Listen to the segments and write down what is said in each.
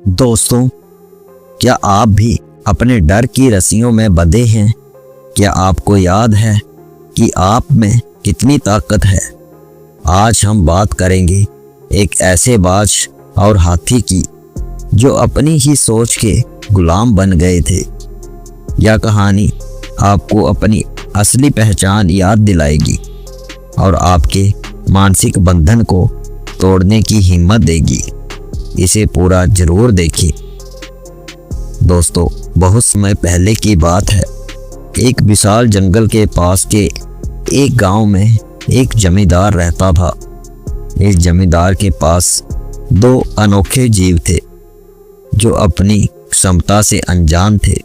दोस्तों, क्या आप भी अपने डर की रस्सियों में बंधे हैं? क्या आपको याद है कि आप में कितनी ताकत है? आज हम बात करेंगे एक ऐसे बाज और हाथी की जो अपनी ही सोच के गुलाम बन गए थे। यह कहानी आपको अपनी असली पहचान याद दिलाएगी और आपके मानसिक बंधन को तोड़ने की हिम्मत देगी। इसे पूरा जरूर देखिए। दोस्तों, बहुत समय पहले की बात है। एक विशाल जंगल के पास के एक गांव में एक जमींदार रहता था। इस जमींदार के पास दो अनोखे जीव थे जो अपनी क्षमता से अनजान थे,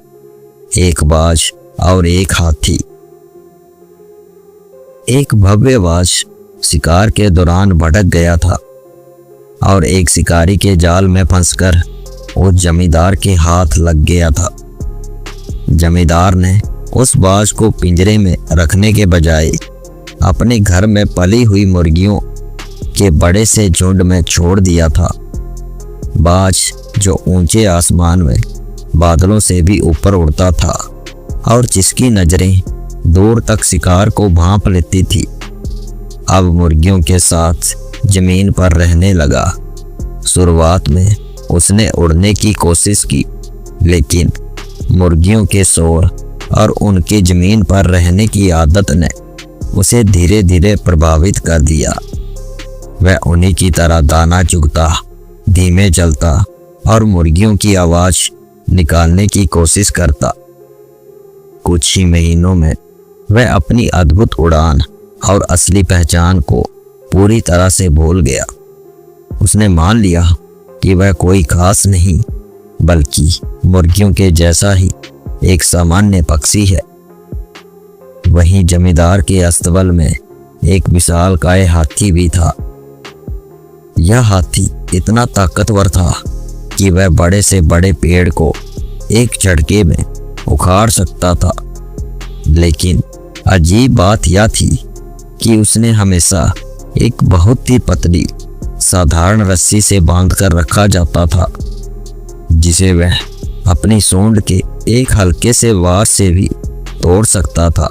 एक बाज और एक हाथी। एक भव्य बाज शिकार के दौरान भटक गया था और एक शिकारी के जाल में फंसकर उस जमींदार के हाथ लग गया था। जमींदार ने उस बाज को पिंजरे में रखने के बजाय अपने घर में पली हुई मुर्गियों के बड़े से झुंड में छोड़ दिया था। बाज जो ऊंचे आसमान में बादलों से भी ऊपर उड़ता था और जिसकी नजरें दूर तक शिकार को भांप लेती थी, अब मुर्गियों के साथ जमीन पर रहने लगा। शुरुआत में उसने उड़ने की कोशिश की, लेकिन मुर्गियों के शोर और उनकी जमीन पर रहने की आदत ने उसे धीरे धीरे प्रभावित कर दिया। वह उन्हीं की तरह दाना चुगता, धीमे चलता और मुर्गियों की आवाज निकालने की कोशिश करता। कुछ ही महीनों में वह अपनी अद्भुत उड़ान और असली पहचान को पूरी तरह से भूल गया। उसने मान लिया कि वह कोई खास नहीं, बल्कि मुर्गियों के जैसा ही एक सामान्य पक्षी है। वहीं जमींदार के अस्तबल में एक विशालकाय हाथी भी था। यह हाथी इतना ताकतवर था कि वह बड़े से बड़े पेड़ को एक झटके में उखाड़ सकता था। लेकिन अजीब बात यह थी कि उसने हमेशा एक बहुत ही पतली साधारण रस्सी से बांधकर रखा जाता था, जिसे वह अपनी सूंड के एक हल्के से वार से भी तोड़ सकता था।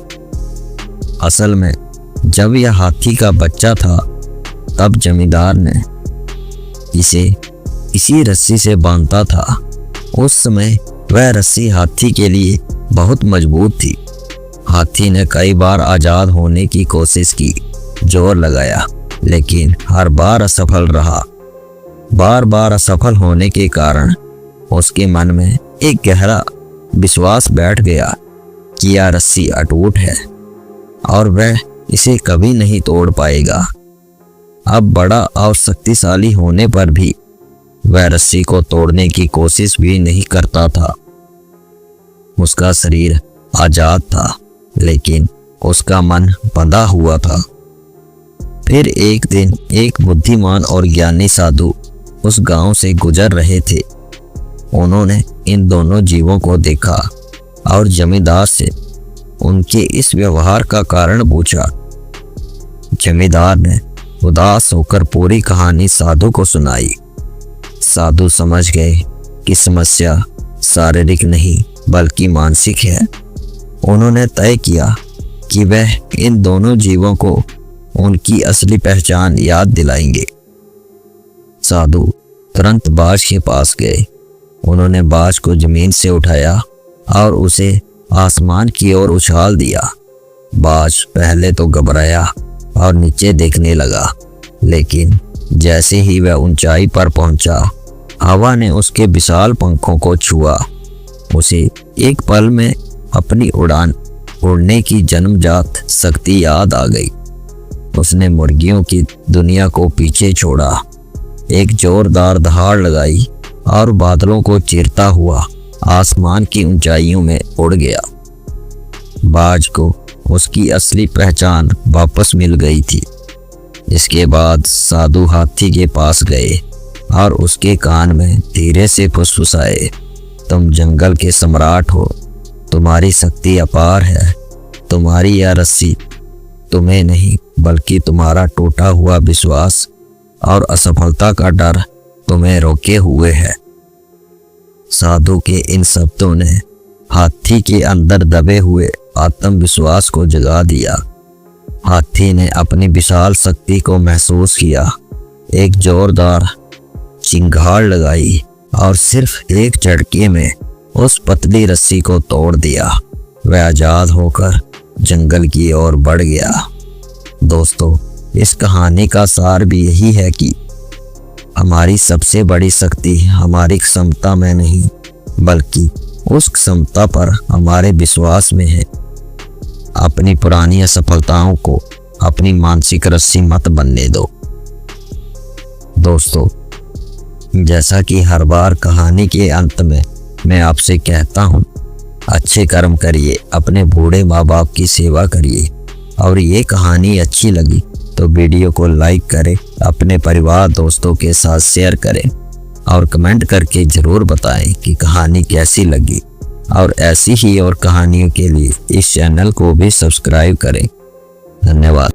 असल में जब यह हाथी का बच्चा था, तब जमींदार ने इसे इसी रस्सी से बांधा था। उस समय वह रस्सी हाथी के लिए बहुत मजबूत थी। हाथी ने कई बार आज़ाद होने की कोशिश की, जोर लगाया, लेकिन हर बार असफल रहा। बार बार असफल होने के कारण उसके मन में एक गहरा विश्वास बैठ गया कि यह रस्सी अटूट है और वह इसे कभी नहीं तोड़ पाएगा। अब बड़ा और शक्तिशाली होने पर भी वह रस्सी को तोड़ने की कोशिश भी नहीं करता था। उसका शरीर आजाद था, लेकिन उसका मन बंधा हुआ था। फिर एक दिन एक बुद्धिमान और ज्ञानी साधु उस गांव से गुजर रहे थे। उन्होंने इन दोनों जीवों को देखा और जमींदार से उनके इस व्यवहार का कारण पूछा। जमींदार ने उदास होकर पूरी कहानी साधु को सुनाई। साधु समझ गए कि समस्या शारीरिक नहीं बल्कि मानसिक है। उन्होंने तय किया कि वह इन दोनों जीवों को उनकी असली पहचान याद दिलाएंगे। साधु तुरंत बाज के पास गए। उन्होंने बाज को जमीन से उठाया और उसे आसमान की ओर उछाल दिया। बाज पहले तो घबराया और नीचे देखने लगा, लेकिन जैसे ही वह ऊंचाई पर पहुंचा, हवा ने उसके विशाल पंखों को छुआ। उसे एक पल में अपनी उड़ने की जन्मजात शक्ति याद आ गई। उसने मुर्गियों की दुनिया को पीछे छोड़ा, एक जोरदार दहाड़ लगाई और बादलों को चीरता हुआ आसमान की ऊंचाइयों में उड़ गया। बाज को उसकी असली पहचान वापस मिल गई थी। इसके बाद साधु हाथी के पास गए और उसके कान में धीरे से फुसफुसाए, तुम जंगल के सम्राट हो, तुम्हारी शक्ति अपार है। तुम्हारी यह रस्सी तुम्हें नहीं बल्कि तुम्हारा टूटा हुआ विश्वास और असफलता का डर तुम्हें रोके हुए है। साधु के इन शब्दों ने हाथी के अंदर दबे हुए आत्मविश्वास को जगा दिया। हाथी ने अपनी विशाल शक्ति को महसूस किया, एक जोरदार चिंगार लगाई और सिर्फ एक झटके में उस पतली रस्सी को तोड़ दिया। वह आजाद होकर जंगल की ओर बढ़ गया। दोस्तों, इस कहानी का सार भी यही है कि हमारी सबसे बड़ी शक्ति हमारी क्षमता में नहीं, बल्कि उस क्षमता पर हमारे विश्वास में है। अपनी पुरानी असफलताओं को अपनी मानसिक रस्सी मत बनने दो। दोस्तों, जैसा कि हर बार कहानी के अंत में मैं आपसे कहता हूँ, अच्छे कर्म करिए, अपने बूढ़े माँ बाप की सेवा करिए। और ये कहानी अच्छी लगी तो वीडियो को लाइक करें, अपने परिवार दोस्तों के साथ शेयर करें और कमेंट करके ज़रूर बताएं कि कहानी कैसी लगी। और ऐसी ही और कहानियों के लिए इस चैनल को भी सब्सक्राइब करें। धन्यवाद।